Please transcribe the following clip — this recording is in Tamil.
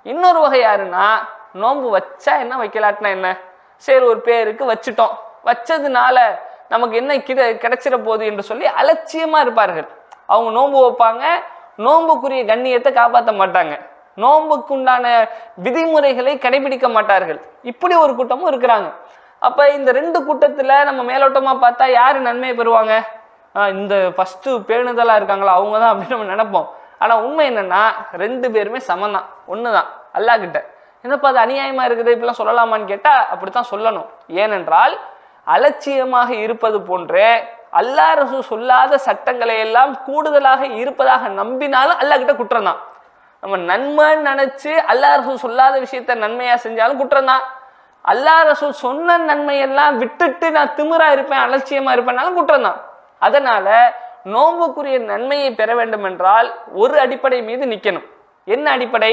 இன்னொரு வகை யாருன்னா, நோன்பு வச்சா என்ன வைக்கலாட்டினா என்ன, சரி ஒரு பேருக்கு வச்சுட்டோம், வச்சதுனால நமக்கு என்ன கிடைச்சிட போகுது என்று சொல்லி அலட்சியமா இருப்பார்கள். அவங்க நோன்பு வைப்பாங்க, நோன்புக்குரிய கண்ணியத்தை காப்பாற்ற மாட்டாங்க, நோன்புக்குண்டான விதிமுறைகளை கடைபிடிக்க மாட்டார்கள். இப்படி ஒரு கூட்டமும் இருக்கிறாங்க. அப்ப இந்த ரெண்டு கூட்டத்துல நம்ம மேலோட்டமா பார்த்தா யாரு நன்மையை பெறுவாங்க? இந்த ஃபர்ஸ்ட் பேணுதலா இருக்காங்களா அவங்க தான் அப்படின்னு நம்ம நினைப்போம். ஆனா உண்மை என்னன்னா, ரெண்டு பேருமே சமந்தான், ஒண்ணுதான் அல்லாஹ் கிட்ட. என்னப்பா அது அநியாயமா இருக்குது இப்பெல்லாம் சொல்லலாமான்னு கேட்டா அப்படித்தான் சொல்லணும். ஏனென்றால் அலட்சியமாக இருப்பது போன்றே அல்லாஹ் ரசூல் சொல்லாத சட்டங்களை எல்லாம் கூடுதலாக இருப்பதாக நம்பினாலும் அல்லாஹ் கிட்ட குற்றம் தான். நம்ம நன்மைன்னு நினைச்சு அல்லாஹ் ரசூல் சொல்லாத விஷயத்த நன்மையா செஞ்சாலும் குற்றம் தான். அல்லாஹ் ரசூல் சொன்ன நன்மையெல்லாம் விட்டுட்டு நான் திமிரா இருப்பேன், அலட்சியமா இருப்பேன்னாலும் குற்றம் தான். அதனால நோன்புக்குரிய நன்மையை பெற வேண்டும் என்றால் ஒரு அடிப்படை மீது நிற்கணும். என்ன அடிப்படை?